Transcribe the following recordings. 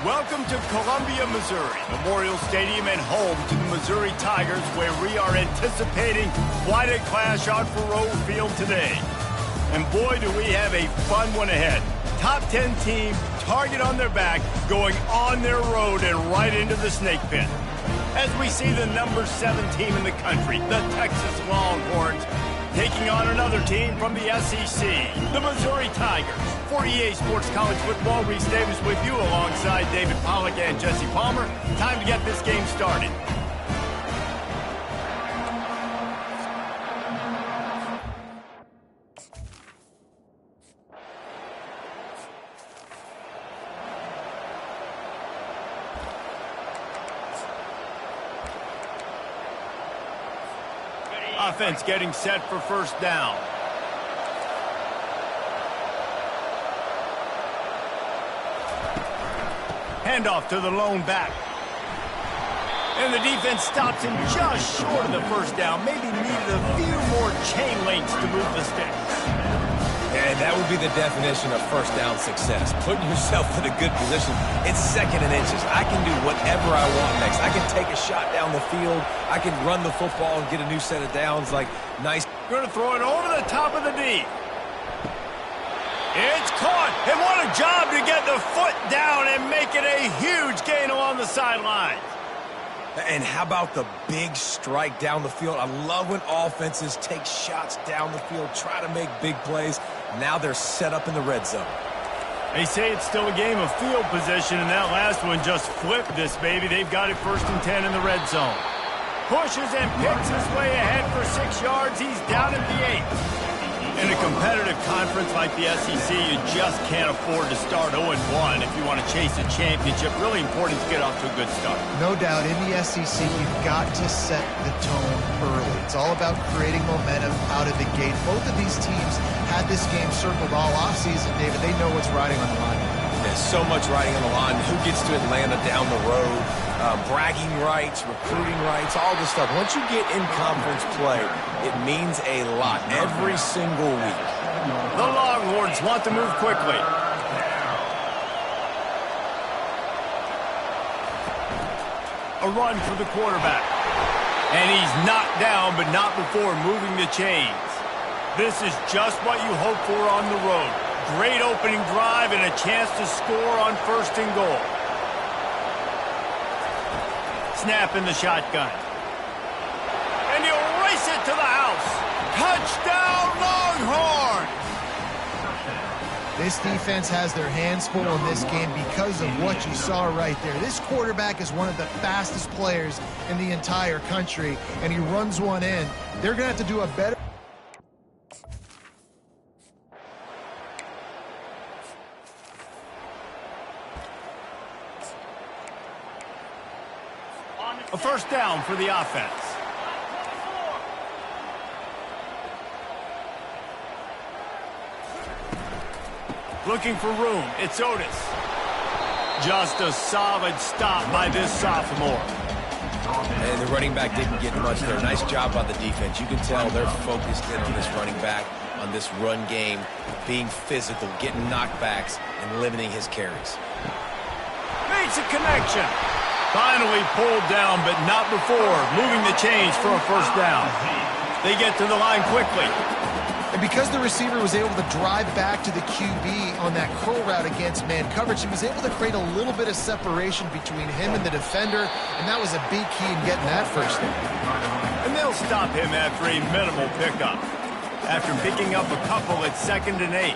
Welcome to Columbia, Missouri, Memorial Stadium and home to the Missouri Tigers, where we are anticipating quite a clash on Faurot Field today. And boy, do we have a fun one ahead. Top 10 team, target on their back, going on their road and right into the snake pit. As we see the number 7 team in the country, the Texas Longhorns, taking on another team from the SEC, the Missouri Tigers. For EA Sports College Football, Reese Davis with you alongside David Pollack and Jesse Palmer. Time to get this game started. Offense getting set for first down. Handoff to the lone back. And the defense stops him just short of the first down. Maybe needed a few more chain links to move the sticks. And that would be the definition of first down success. Putting yourself in a good position. It's 2nd and inches. I can do whatever I want next. I can take a shot down the field. I can run the football and get a new set of downs. Like, nice. Going to throw it over the top of the D. It's caught. And what a job to get the foot down and make it a huge gain along the sideline. And how about the big strike down the field? I love when offenses take shots down the field, try to make big plays. Now they're set up in the red zone. They say it's still a game of field position, and that last one just flipped this baby. They've got it 1st and 10 in the red zone. Pushes and picks his way ahead for 6 yards. He's down at the 8. In a competitive conference like the SEC, you just can't afford to start 0-1 if you want to chase a championship. Really important to get off to a good start. No doubt, in the SEC, you've got to set the tone early. It's all about creating momentum out of the gate. Both of these teams had this game circled all offseason, David. They know what's riding on the line. There's so much riding on the line. Who gets to Atlanta down the road? Bragging rights, recruiting rights, all this stuff. Once you get in conference play, it means a lot every single week. The Longhorns want to move quickly. A run for the quarterback. And he's knocked down, but not before moving the chains. This is just what you hope for on the road. Great opening drive and a chance to score on 1st and goal. Snap in the shotgun. And he'll race it to the house. Touchdown, Longhorns! This defense has their hands full in this game because of what you saw right there. This quarterback is one of the fastest players in the entire country, and he runs one in. They're going to have to do a better... A first down for the offense. Looking for room. It's Otis. Just a solid stop by this sophomore. And the running back didn't get much there. Nice job by the defense. You can tell they're focused in on this running back, on this run game, being physical, getting knockbacks, and limiting his carries. Makes a connection. Finally pulled down, but not before moving the chains for a first down. They get to the line quickly. And because the receiver was able to drive back to the QB on that curl route against man coverage, he was able to create a little bit of separation between him and the defender, and that was a big key in getting that first down. And they'll stop him after a minimal pickup. After picking up a couple at 2nd and 8.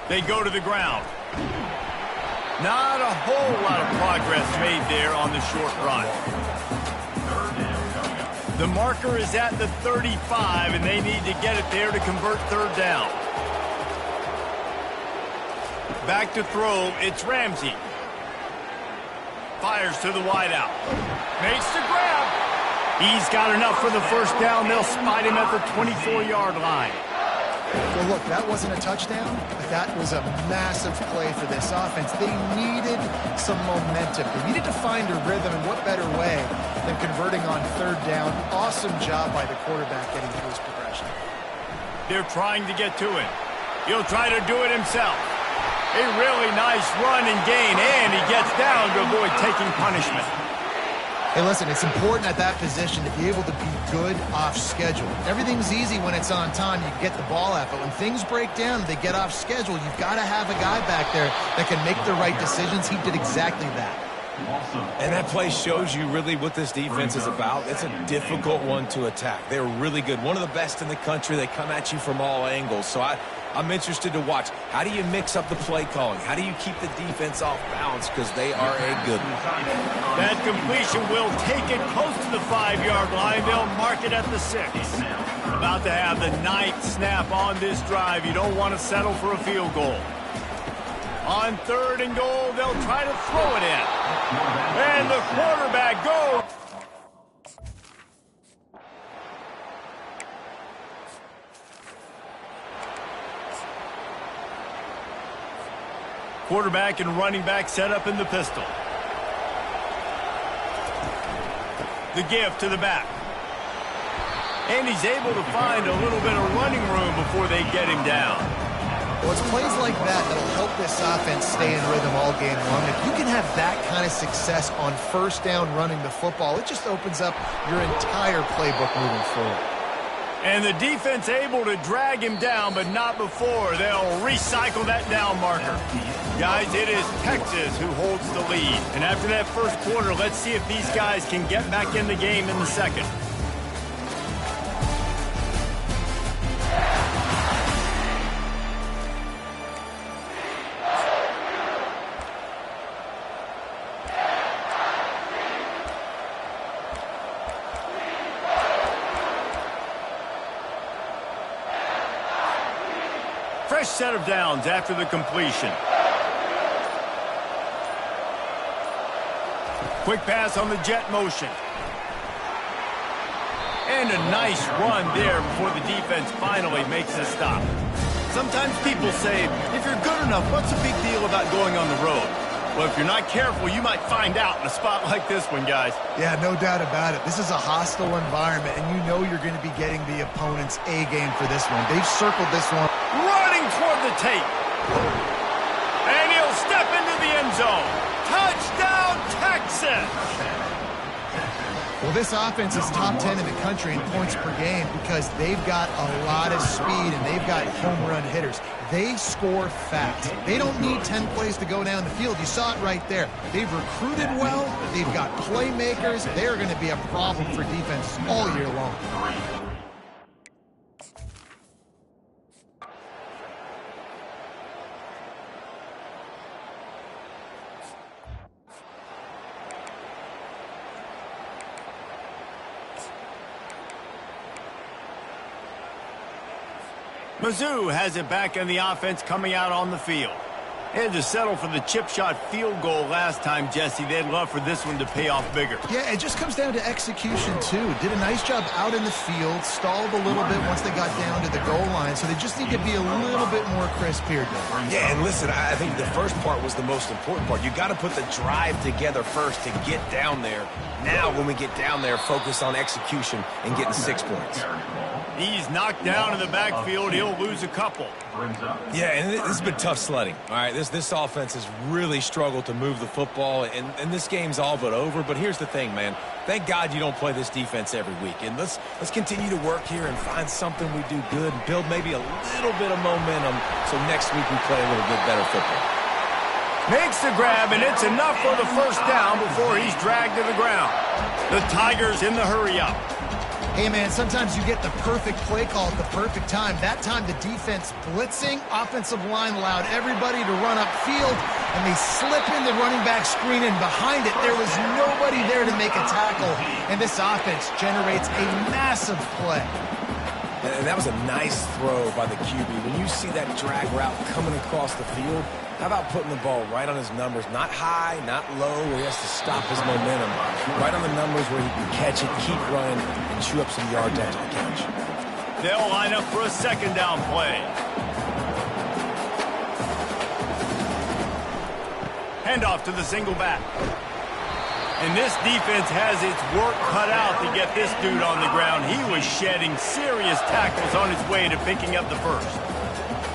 They go to the ground. Not a whole lot of progress made there on the short run. The marker is at the 35, and they need to get it there to convert 3rd down. Back to throw, it's Ramsey. Fires to the wideout. Makes the grab. He's got enough for the first down. They'll spot him at the 24-yard line. Well, look, that wasn't a touchdown, but that was a massive play for this offense. They needed some momentum. They needed to find a rhythm, and what better way than converting on 3rd down. Awesome job by the quarterback getting through his progression. They're trying to get to it. He'll try to do it himself. A really nice run and gain, and he gets down to avoid taking punishment. Hey, listen, it's important at that position to be able to be good off schedule. Everything's easy when it's on time. You get the ball out, but when things break down, they get off schedule. You've got to have a guy back there that can make the right decisions. He did exactly that. And that play shows you really what this defense is about. It's a difficult one to attack. They're really good. One of the best in the country. They come at you from all angles. So I'm interested to watch. How do you mix up the play calling? How do you keep the defense off balance? Because they are a good one. That completion will take it close to the 5-yard line. They'll mark it at the 6. About to have the 9th snap on this drive. You don't want to settle for a field goal. On 3rd and goal, they'll try to throw it in. And the quarterback goes. Quarterback and running back set up in the pistol. The give to the back. And he's able to find a little bit of running room before they get him down. Well, it's plays like that that'll help this offense stay in rhythm all game long. If you can have that kind of success on 1st down running the football, it just opens up your entire playbook moving forward. And the defense able to drag him down, but not before. They'll recycle that down marker. Guys, it is Texas who holds the lead. And after that first quarter, let's see if these guys can get back in the game in the second. Fresh set of downs after the completion. Quick pass on the jet motion. And a nice run there before the defense finally makes a stop. Sometimes people say, if you're good enough, what's the big deal about going on the road? Well, if you're not careful, you might find out in a spot like this one, guys. Yeah, no doubt about it. This is a hostile environment, and you know you're going to be getting the opponent's A game for this one. They've circled this one. Running toward the tape. And he'll step into the end zone. Touchdown, Texas! Well, this offense is top 10 in the country in points per game because they've got a lot of speed and they've got home run hitters. They score fast. They don't need 10 plays to go down the field. You saw it right there. They've recruited well. They've got playmakers. They're going to be a problem for defenses all year long. Mizzou has it back in the offense coming out on the field. They had to settle for the chip shot field goal last time, Jesse. They'd love for this one to pay off bigger. Yeah, it just comes down to execution, too. Did a nice job out in the field, stalled a little bit once they got down to the goal line, so they just need to be a little bit more crisp here, Dave. Yeah, and listen, I think the first part was the most important part. You got to put the drive together first to get down there. Now, when we get down there, focus on execution and getting 6 points. He's knocked down in the backfield. He'll lose a couple. Yeah, and this has been tough sledding. All right, this offense has really struggled to move the football, and this game's all but over. But here's the thing, man. Thank God you don't play this defense every week. And let's continue to work here and find something we do good and build maybe a little bit of momentum so next week we play a little bit better football. Makes the grab, and it's enough for the first down before he's dragged to the ground. The Tigers in the hurry-up. Hey, man, sometimes you get the perfect play call at the perfect time. That time the defense blitzing, offensive line allowed everybody to run upfield, and they slip in the running back screen, and behind it there was nobody there to make a tackle, and this offense generates a massive play. And that was a nice throw by the QB. When you see that drag route coming across the field, how about putting the ball right on his numbers? Not high, not low, where he has to stop his momentum. Right on the numbers where he can catch it, keep running, and chew up some yards after the catch. They'll line up for a second down play. Handoff to the single back. And this defense has its work cut out to get this dude on the ground. He was shedding serious tackles on his way to picking up the first.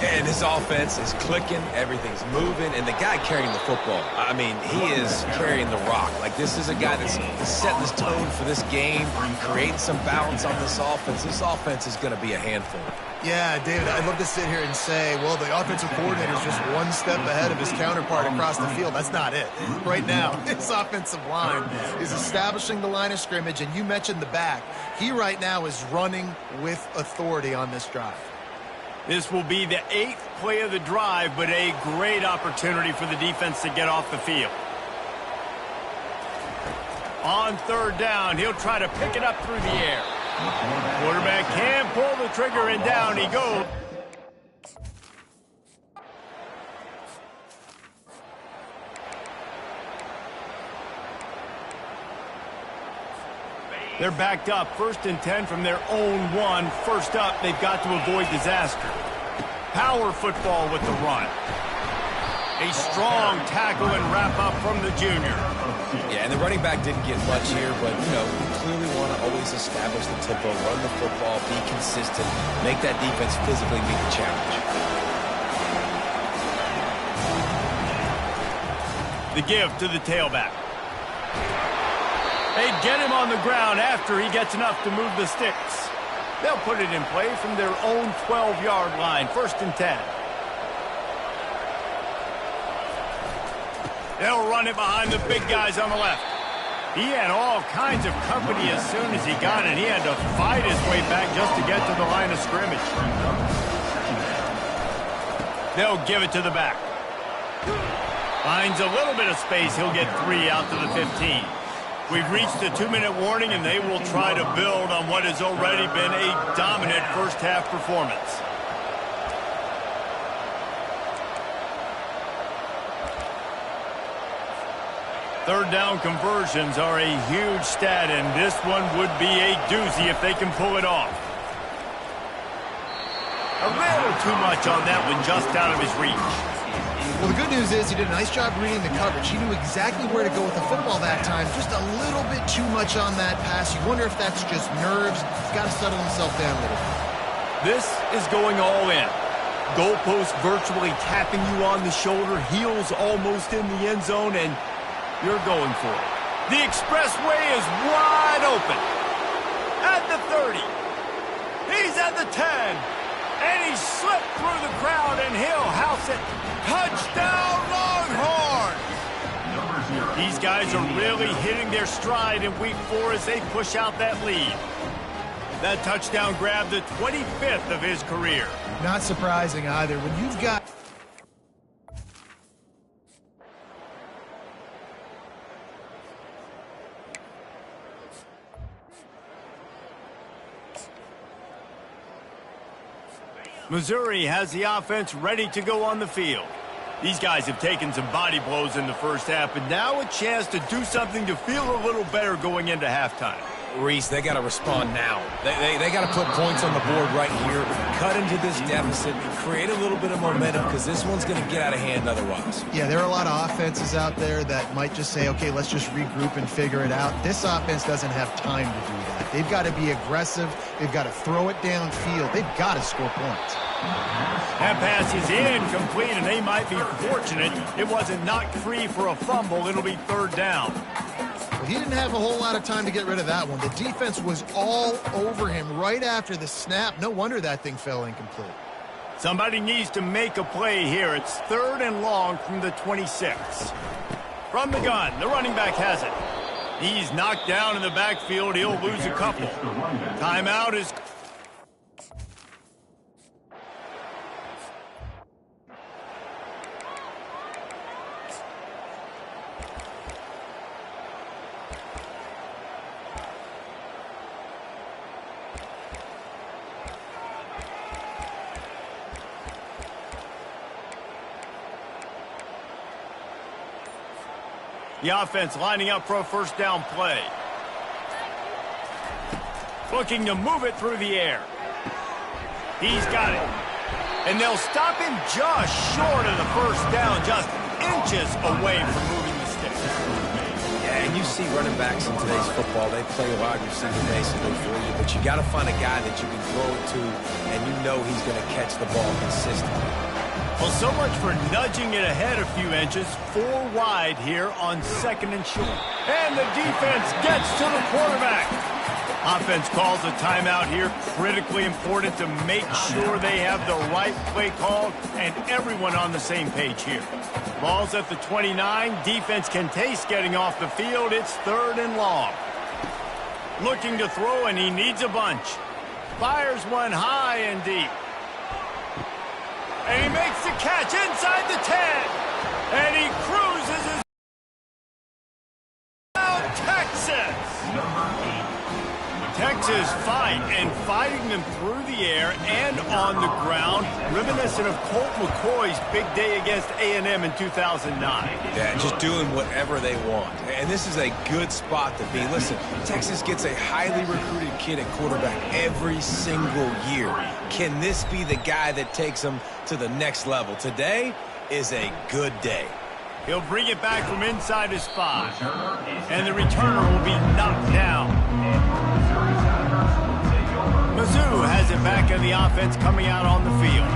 And this offense is clicking, everything's moving, and the guy carrying the football, I mean, he is carrying the rock. Like, this is a guy that's setting this tone for this game, creating some balance on this offense. This offense is going to be a handful. Yeah, David, I'd love to sit here and say, well, the offensive coordinator is just one step ahead of his counterpart across the field. That's not it. Right now, his offensive line is establishing the line of scrimmage, and you mentioned the back. He right now is running with authority on this drive. This will be the 8th play of the drive, but a great opportunity for the defense to get off the field. On 3rd down, he'll try to pick it up through the air. Quarterback can pull the trigger, and down he goes. They're backed up, 1st and 10 from their own 1. First up, they've got to avoid disaster. Power football with the run. A strong tackle and wrap up from the junior. Yeah, and the running back didn't get much here, but, you know, you clearly want to always establish the tempo, run the football, be consistent, make that defense physically meet the challenge. The give to the tailback. They get him on the ground after he gets enough to move the sticks. They'll put it in play from their own 12-yard line, 1st and 10. They'll run it behind the big guys on the left. He had all kinds of company as soon as he got it. He had to fight his way back just to get to the line of scrimmage. They'll give it to the back. Finds a little bit of space. He'll get 3 out to the 15. We've reached the 2-minute warning, and they will try to build on what has already been a dominant first-half performance. Third down conversions are a huge stat, and this one would be a doozy if they can pull it off. A little too much on that one, just out of his reach. Well, the good news is he did a nice job reading the coverage. He knew exactly where to go with the football that time. Just a little bit too much on that pass. You wonder if that's just nerves. He's got to settle himself down a little bit. This is going all in. Goalpost virtually tapping you on the shoulder. Heels almost in the end zone, and you're going for it. The expressway is wide open. At the 30. He's at the 10. And he slipped through the crowd, and he'll house it. Touchdown, Longhorns! These guys are really hitting their stride in Week 4 as they push out that lead. That touchdown grabbed the 25th of his career. Not surprising either. When you've got... Missouri has the offense ready to go on the field. These guys have taken some body blows in the first half, but now a chance to do something to feel a little better going into halftime. Reese, they got to respond now. They got to put points on the board right here, cut into this deficit, create a little bit of momentum, because this one's going to get out of hand otherwise. Yeah, there are a lot of offenses out there that might just say, okay, let's just regroup and figure it out. This offense doesn't have time to do that. They've got to be aggressive. They've got to throw it downfield. They've got to score points. That pass is incomplete, and they might be fortunate it wasn't knocked free for a fumble. It'll be 3rd down. Well, he didn't have a whole lot of time to get rid of that one. The defense was all over him right after the snap. No wonder that thing fell incomplete. Somebody needs to make a play here. It's 3rd and long from the 26. From the gun, the running back has it. He's knocked down in the backfield. He'll lose a couple. Timeout is... The offense lining up for a 1st down play. Looking to move it through the air. He's got it. And they'll stop him just short of the 1st down, just inches away from moving the sticks. Yeah, And you see running backs in today's football, they play wide receiver basically for you, but you got to find a guy that you can throw it to, and you know he's going to catch the ball consistently. Well, so much for nudging it ahead a few inches. 4 wide here on 2nd and short. And the defense gets to the quarterback. Offense calls a timeout here. Critically important to make sure they have the right play called and everyone on the same page here. Ball's at the 29. Defense can taste getting off the field. It's 3rd and long. Looking to throw, and he needs a bunch. Fires one high and deep. And he makes the catch inside the 10. And he cruises his down Texas. Texas fight, and fighting them through the air and on the ground, reminiscent of Colt McCoy's big day against A&M in 2009. Yeah, just doing whatever they want. And this is a good spot to be. Listen, Texas gets a highly recruited kid at quarterback every single year. Can this be the guy that takes them to the next level? Today is a good day. He'll bring it back from inside his 5. And the returner will be knocked down. Mizzou has it back in the offense coming out on the field.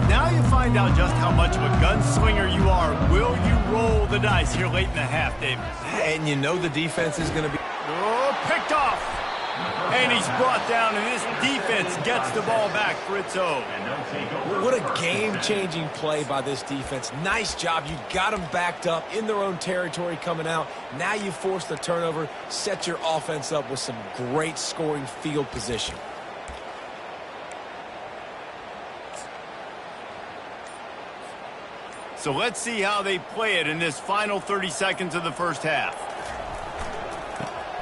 Now you find out just how much of a gunslinger you are. Will you roll the dice here late in the half, David? And you know the defense is going to be... Oh, picked off. And he's brought down, and this defense gets the ball back for its own. What a game-changing play by this defense. Nice job. You got them backed up in their own territory coming out. Now you force the turnover, set your offense up with some great scoring field position. So let's see how they play it in this final 30 seconds of the first half.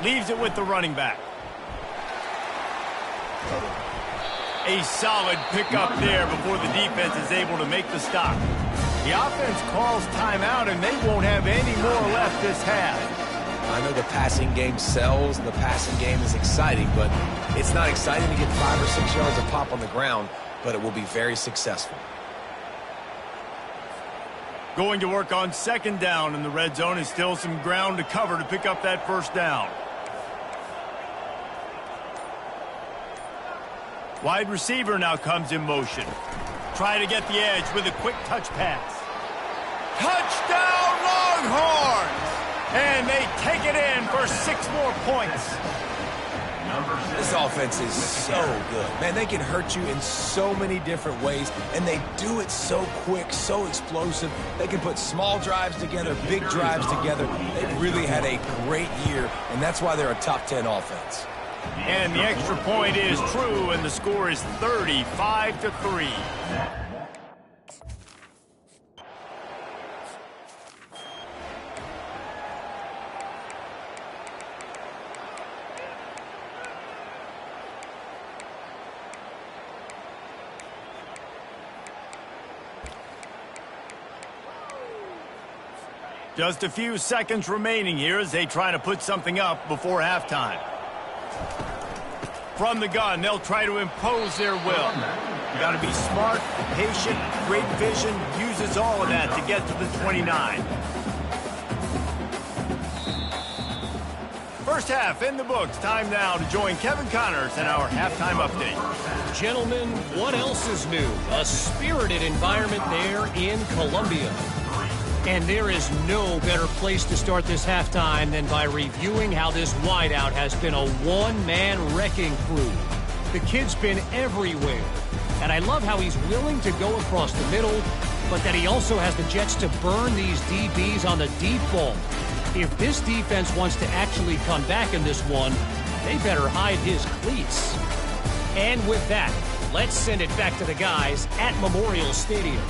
Leaves it with the running back. A solid pickup there before the defense is able to make the stop. The offense calls timeout, and they won't have any more left this half. I know the passing game sells, and the passing game is exciting, but it's not exciting to get 5 or 6 yards a pop on the ground, but it will be very successful. Going to work on 2nd down in the red zone, is still some ground to cover to pick up that 1st down. Wide receiver now comes in motion. Try to get the edge with a quick touch pass. Touchdown Longhorns! And they take it in for 6 more points. This offense is so good. Man, they can hurt you in so many different ways, and they do it so quick, so explosive. They can put small drives together, big drives together. They've really had a great year, and that's why they're a top 10 offense. And the extra point is true, and the score is 35-3. Just a few seconds remaining here as they try to put something up before halftime. From the gun, they'll try to impose their will. Got to be smart, patient, great vision, uses all of that to get to the 29. First half in the books. Time now to join Kevin Connors in our halftime update. Gentlemen, what else is new? A spirited environment there in Columbia. And there is no better place to start this halftime than by reviewing how this wideout has been a one-man wrecking crew. The kid's been everywhere. And I love how he's willing to go across the middle, but that he also has the jets to burn these DBs on the deep ball. If this defense wants to actually come back in this one, they better hide his cleats. And with that, let's send it back to the guys at Memorial Stadium.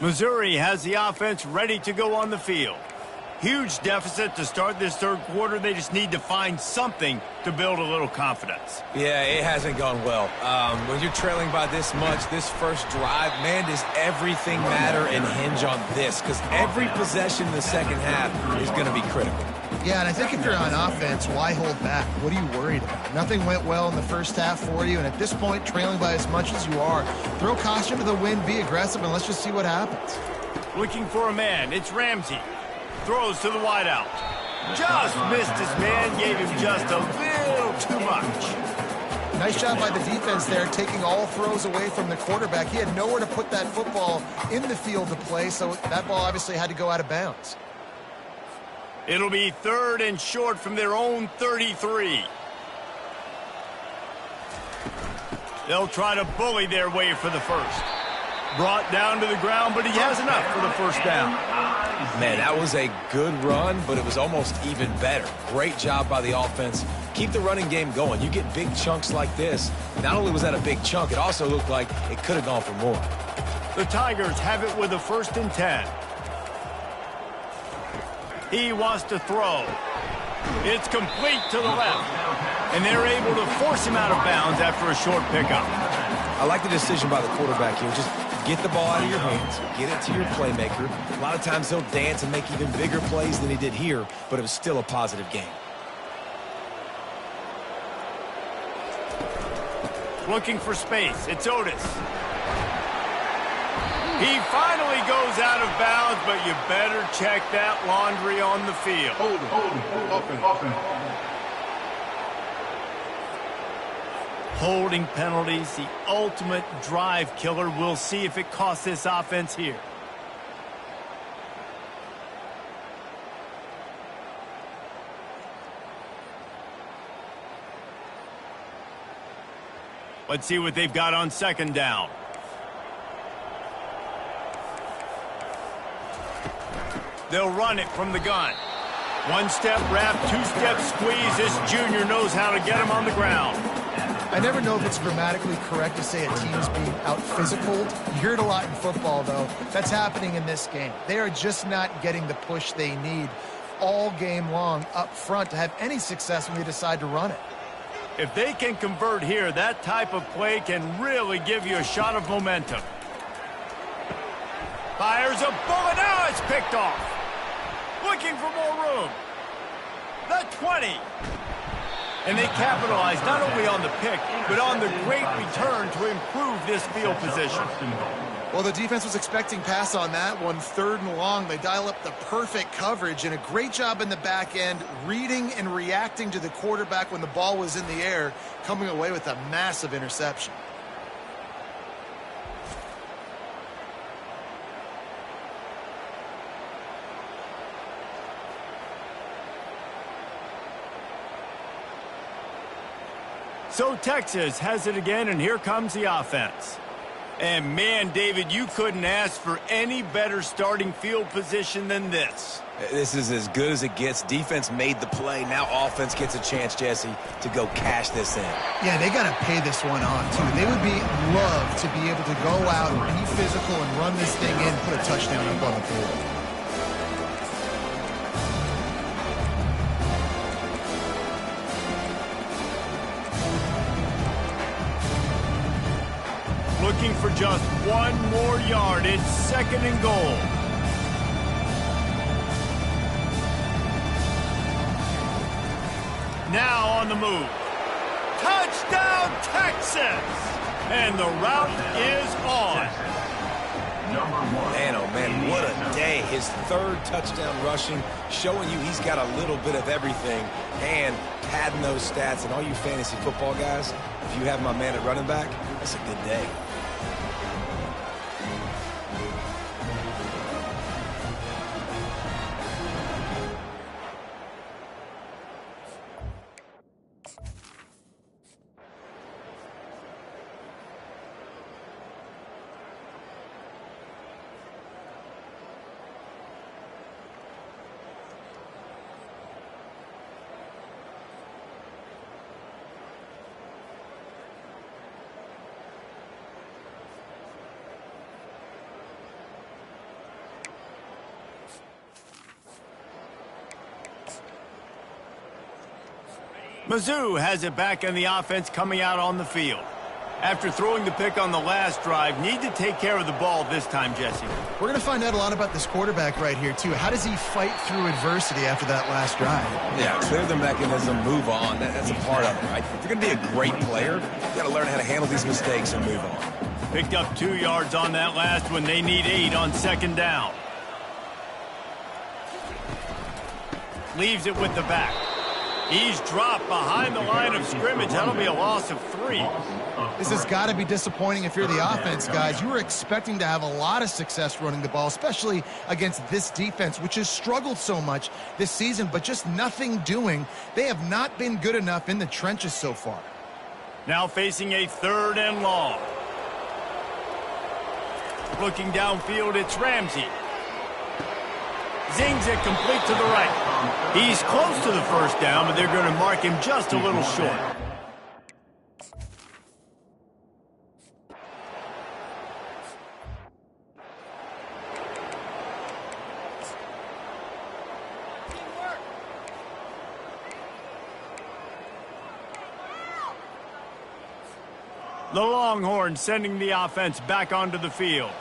Missouri has the offense ready to go on the field. Huge deficit to start this third quarter. They just need to find something to build a little confidence. Yeah, it hasn't gone well. When you're trailing by this much, this first drive, man, does everything matter and hinge on this? Because every possession in the second half is going to be critical. Yeah, and I think if you're on offense, why hold back? What are you worried about? Nothing went well in the first half for you, and at this point, trailing by as much as you are, throw caution to the wind, be aggressive, and let's just see what happens. Looking for a man. It's Ramsey. Throws to the wideout. Just missed his man, gave him just a little too much. Nice job by the defense there, taking all throws away from the quarterback. He had nowhere to put that football in the field to play, so that ball obviously had to go out of bounds. It'll be 3rd and short from their own 33. They'll try to bully their way for the first. Brought down to the ground, but he has enough for the first down. Man, that was a good run, but it was almost even better. Great job by the offense. Keep the running game going. You get big chunks like this. Not only was that a big chunk, it also looked like it could have gone for more. The Tigers have it with a 1st and 10. He wants to throw. It's complete to the left. And they're able to force him out of bounds after a short pickup. I like the decision by the quarterback here. Just get the ball out of your hands, get it to your playmaker. A lot of times he'll dance and make even bigger plays than he did here, but it was still a positive game. Looking for space. It's Otis. He finally goes out of bounds, but you better check that laundry on the field. Holding penalties, the ultimate drive killer. We'll see if it costs this offense here. Let's see what they've got on 2nd down. They'll run it from the gun. 1-step wrap, 2-step squeeze. This junior knows how to get him on the ground. I never know if it's grammatically correct to say a team's being out-physicaled. You hear it a lot in football, though. That's happening in this game. They are just not getting the push they need all game long up front to have any success when they decide to run it. If they can convert here, that type of play can really give you a shot of momentum. Fires a bullet. Now it's picked off. Looking for more room. The 20. And they capitalize not only on the pick, but on the great return to improve this field position. Well, the defense was expecting pass on that one, 3rd and long. They dial up the perfect coverage and a great job in the back end, reading and reacting to the quarterback when the ball was in the air, coming away with a massive interception. So Texas has it again, and here comes the offense. And man, David, you couldn't ask for any better starting field position than this. This is as good as it gets. Defense made the play. Now offense gets a chance, Jesse, to go cash this in. Yeah, they got to pay this one off, too. They would love to be able to go out and be physical and run this thing in, put a touchdown up on the field. Looking for just 1 more yard. It's 2nd and goal. Now on the move. Touchdown, Texas! And the route is on. Man, oh man, what a day. His 3rd touchdown rushing, showing you he's got a little bit of everything and padding those stats. And all you fantasy football guys, if you have my man at running back, that's a good day. Mizzou has it back in the offense coming out on the field. After throwing the pick on the last drive, need to take care of the ball this time, Jesse. We're going to find out a lot about this quarterback right here, too. How does he fight through adversity after that last drive? Yeah, clear the mechanism, move on. That's a part of it, right? If you're going to be a great player, you got to learn how to handle these mistakes and move on. Picked up 2 yards on that last one. They need 8 on second down. Leaves it with the back. He's dropped behind the line of scrimmage. That'll be a loss of 3. This has got to be disappointing if you're the offense, guys. You were expecting to have a lot of success running the ball, especially against this defense, which has struggled so much this season, but just nothing doing. They have not been good enough in the trenches so far. Now facing a 3rd and long. Looking downfield, it's Ramsey. Zings it complete to the right. He's close to the first down, but they're going to mark him just a little short. The Longhorns sending the offense back onto the field.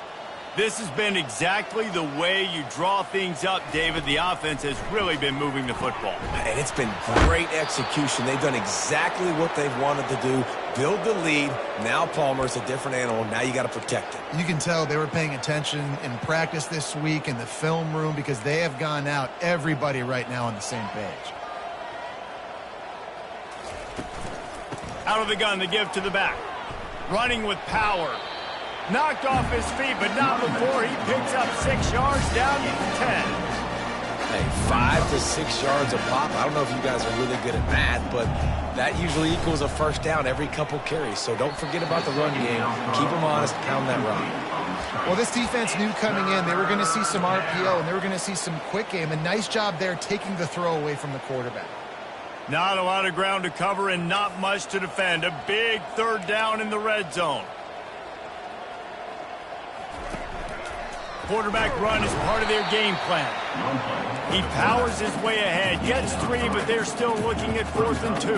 This has been exactly the way you draw things up, David. The offense has really been moving the football. And it's been great execution. They've done exactly what they've wanted to do. Build the lead. Now Palmer's a different animal. Now you got to protect it. You can tell they were paying attention in practice this week in the film room because they have gone out, everybody right now on the same page. Out of the gun, the give to the back. Running with power. Knocked off his feet, but not before he picks up 6 yards down to 10. Hey, 5 to 6 yards a pop. I don't know if you guys are really good at math, but that usually equals a first down every couple carries. So don't forget about the run game. Keep them honest, pound that rock. Well, this defense knew coming in they were going to see some RPO and they were going to see some quick game. A nice job there taking the throw away from the quarterback. Not a lot of ground to cover and not much to defend. A big 3rd down in the red zone. Quarterback run is part of their game plan. He powers his way ahead, gets 3, but they're still looking at 4th and 2.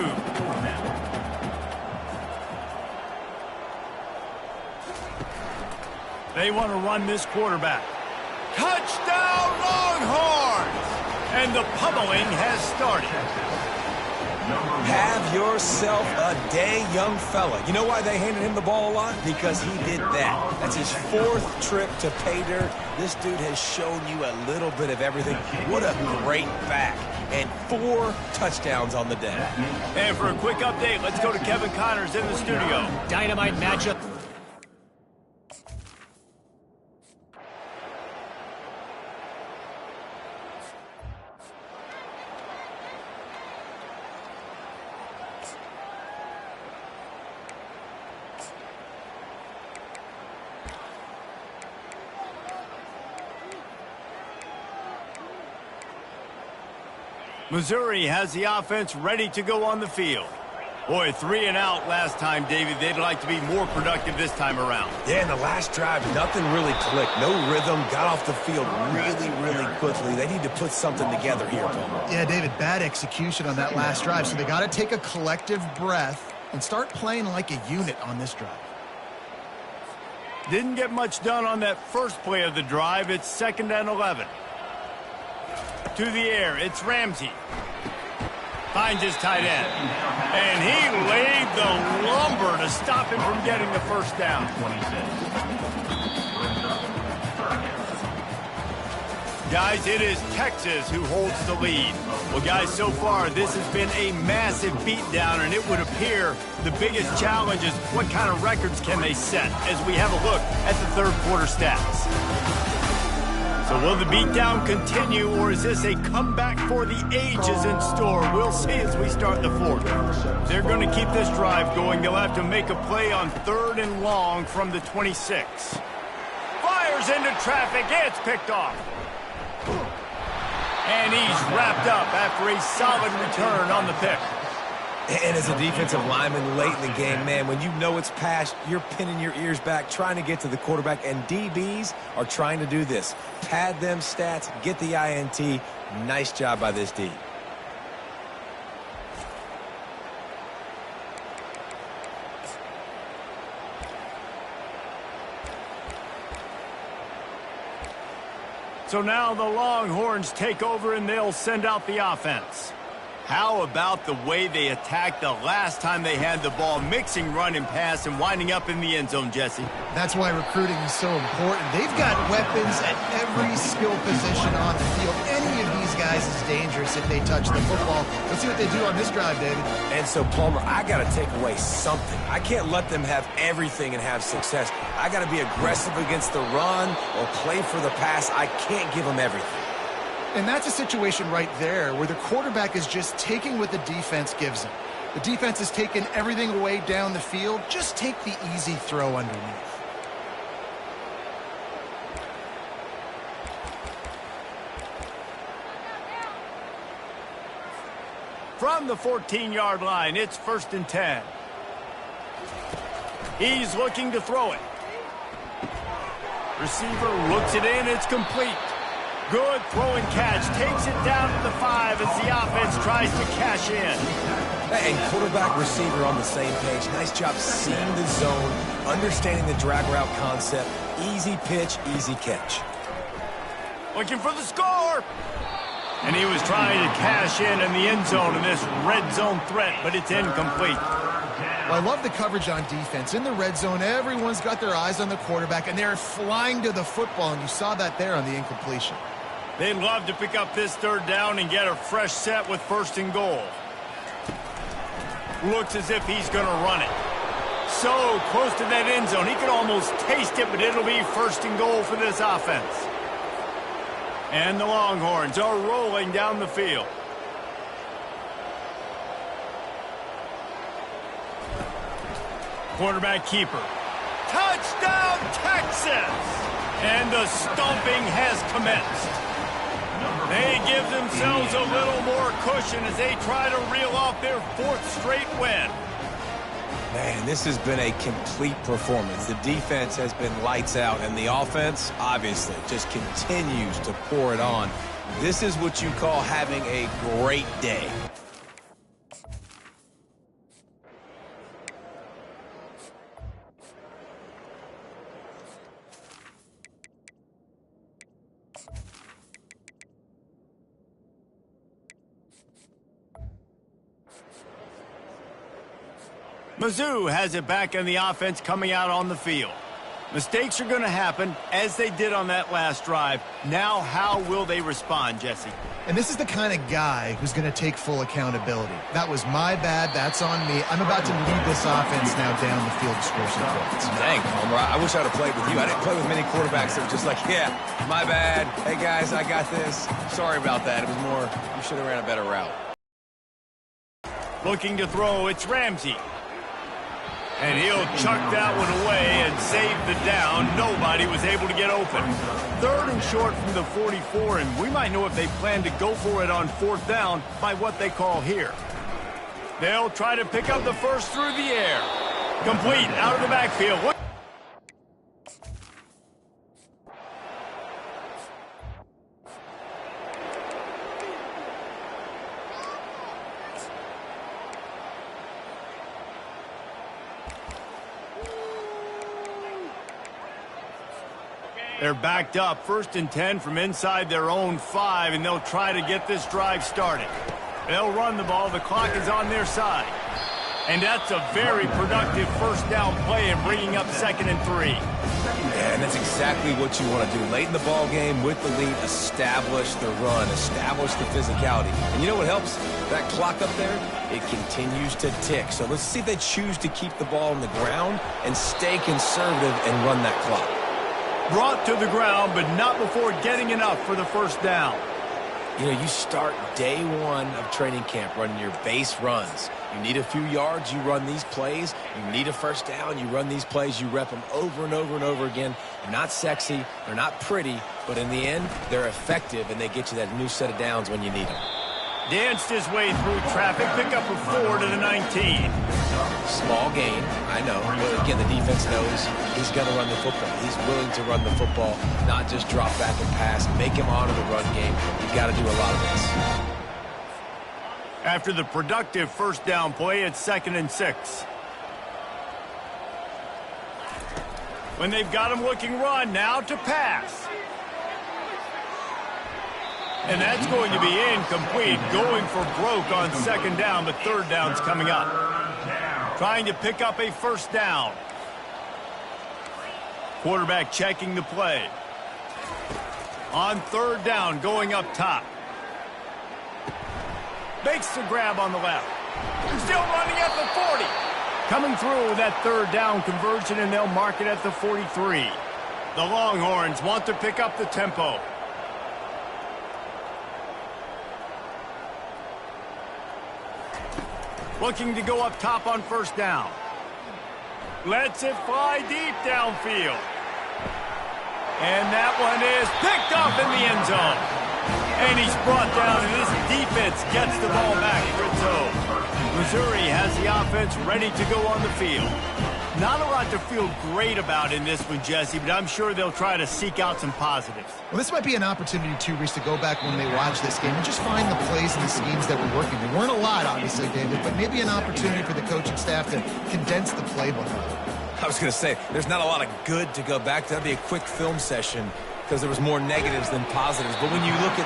They want to run this quarterback. Touchdown, Longhorns! And the pummeling has started. Have yourself a day, young fella. You know why they handed him the ball a lot? Because he did that. That's his 4th trip to pay dirt. This dude has shown you a little bit of everything. What a great back. And 4 touchdowns on the day. And for a quick update, let's go to Kevin Connors in the studio. Dynamite matchup. Missouri has the offense ready to go on the field. Boy, 3 and out last time, David. They'd like to be more productive this time around. Yeah, in the last drive, nothing really clicked. No rhythm, got off the field really quickly. They need to put something together here, Paul. Yeah, David, bad execution on that last drive, so they got to take a collective breath and start playing like a unit on this drive. Didn't get much done on that first play of the drive. It's 2nd and 11. To the air, it's Ramsey. Finds his tight end. And he laid the lumber to stop him from getting the first down. Guys, it is Texas who holds the lead. Well, guys, so far, this has been a massive beatdown, and it would appear the biggest challenge is what kind of records can they set as we have a look at the 3rd quarter stats. So will the beatdown continue, or is this a comeback for the ages in store? We'll see as we start the 4th. They're going to keep this drive going. They'll have to make a play on 3rd and long from the 26. Fires into traffic. It's picked off. And he's wrapped up after a solid return on the pick. And as a defensive lineman late in the game, man, when you know it's past, you're pinning your ears back, trying to get to the quarterback, and DBs are trying to do this. Pad them stats, get the INT. Nice job by this D. So now the Longhorns take over and they'll send out the offense. How about the way they attacked the last time they had the ball, mixing run and pass and winding up in the end zone, Jesse? That's why recruiting is so important. They've got weapons at every skill position on the field. Any of these guys is dangerous if they touch the football. Let's see what they do on this drive, David. And so, Palmer, I got to take away something. I can't let them have everything and have success. I got to be aggressive against the run or play for the pass. I can't give them everything. And that's a situation right there where the quarterback is just taking what the defense gives him. The defense is taking everything away down the field. Just take the easy throw underneath. From the 14-yard line, it's 1st and 10. He's looking to throw it. Receiver looks it in, it's complete. Good throw and catch. Takes it down to the 5 as the offense tries to cash in. And quarterback, receiver on the same page. Nice job seeing the zone, understanding the drag route concept. Easy pitch, easy catch. Looking for the score. And he was trying to cash in the end zone in this red zone threat, but it's incomplete. Well, I love the coverage on defense. In the red zone, everyone's got their eyes on the quarterback, and they're flying to the football, and you saw that there on the incompletion. They'd love to pick up this 3rd down and get a fresh set with 1st and goal. Looks as if he's going to run it. So close to that end zone. He could almost taste it, but it'll be 1st and goal for this offense. And the Longhorns are rolling down the field. Quarterback keeper. Touchdown, Texas! And the stomping has commenced. They give themselves a little more cushion as they try to reel off their 4th straight win. Man, this has been a complete performance. The defense has been lights out, and the offense, obviously, just continues to pour it on. This is what you call having a great day. Mizzou has it back in the offense coming out on the field. Mistakes are going to happen, as they did on that last drive. Now, how will they respond, Jesse? And this is the kind of guy who's going to take full accountability. That was my bad. That's on me. I'm about to lead this offense now down the field to score some points. Dang, Palmer, I wish I'd have played with you. I didn't play with many quarterbacks that were just like, yeah, my bad. Hey, guys, I got this. Sorry about that. It was more, you should have ran a better route. Looking to throw, it's Ramsey. And he'll chuck that one away and save the down. Nobody was able to get open. 3rd and short from the 44, and we might know if they plan to go for it on 4th down by what they call here. They'll try to pick up the first through the air. Complete out of the backfield. They're backed up, 1st and 10 from inside their own 5, and they'll try to get this drive started. They'll run the ball. The clock is on their side. And that's a very productive 1st down play in bringing up 2nd and 3. Yeah, and that's exactly what you want to do. Late in the ball game with the lead, establish the run, establish the physicality. And you know what helps? That clock up there, it continues to tick. So let's see if they choose to keep the ball on the ground and stay conservative and run that clock. Brought to the ground, but not before getting enough for the 1st down. You know, you start day 1 of training camp running your base runs. You need a few yards, you run these plays. You need a 1st down, you run these plays. You rep them over and over and over again. They're not sexy, they're not pretty, but in the end, they're effective, and they get you that new set of downs when you need them. Danced his way through traffic, pick up a 4 to the 19. Small gain, I know. But again, the defense knows he's going to run the football. He's willing to run the football, not just drop back and pass. Make him honor the run game. You've got to do a lot of this. After the productive 1st down play, it's 2nd and 6. When they've got him looking run, now to pass. And that's going to be incomplete, going for broke on second down, but third down's coming up. Trying to pick up a first down. Quarterback checking the play. On third down, going up top. Makes the grab on the left. Still running at the 40. Coming through with that third down conversion, and they'll mark it at the 43. The Longhorns want to pick up the tempo. Looking to go up top on first down. Lets it fly deep downfield. And that one is picked up in the end zone. And he's brought down, and this defense gets the ball back for its own. Missouri has the offense ready to go on the field. Not a lot to feel great about in this one, Jesse, but I'm sure they'll try to seek out some positives. Well, this might be an opportunity, too, Reese, to go back when they watch this game and just find the plays and the schemes that were working. There weren't a lot, obviously, David, but maybe an opportunity for the coaching staff to condense the playbook. I was going to say, there's not a lot of good to go back to. That'd be a quick film session because there was more negatives than positives. But when you look at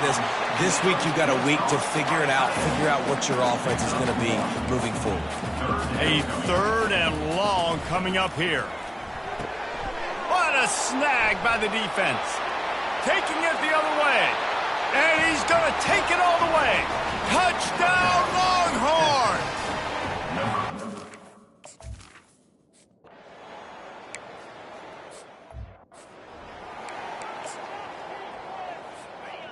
this week you've got a week to figure it out, figure out what your offense is going to be moving forward. A third and long coming up here. What a snag by the defense. Taking it the other way. And he's going to take it all the way. Touchdown, Longhorn!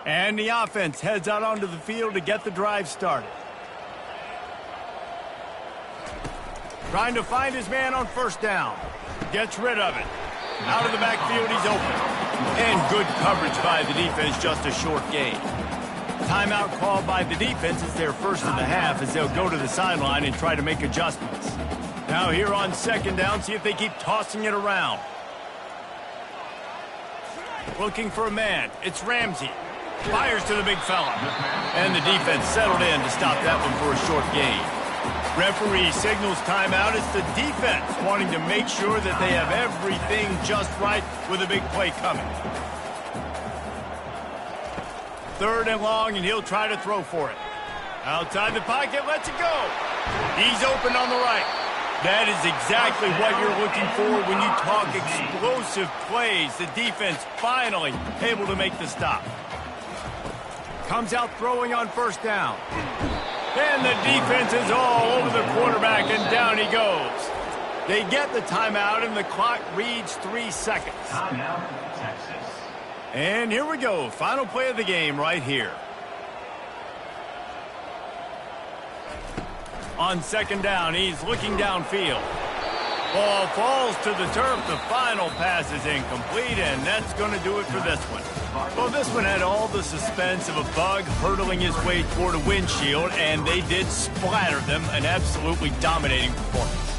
And the offense heads out onto the field to get the drive started. Trying to find his man on first down. Gets rid of it. Out of the backfield, he's open. And good coverage by the defense, just a short gain. Timeout called by the defense. It's their first of the half as they'll go to the sideline and try to make adjustments. Now here on second down, see if they keep tossing it around. Looking for a man. It's Ramsey. Fires to the big fella. And the defense settled in to stop that one for a short gain. Referee signals timeout. It's the defense wanting to make sure that they have everything just right with a big play coming. Third and long, and he'll try to throw for it. Outside the pocket, lets it go. He's open on the right. That is exactly what you're looking for when you talk explosive plays. The defense finally able to make the stop. Comes out throwing on first down. And the defense is all over the quarterback, and down he goes. They get the timeout, and the clock reads 3 seconds. Timeout, Texas. And here we go. Final play of the game right here. On second down, he's looking downfield. Ball falls to the turf. The final pass is incomplete, and that's going to do it for this one. Well, this one had all the suspense of a bug hurtling his way toward a windshield, and they did splatter them. An absolutely dominating performance.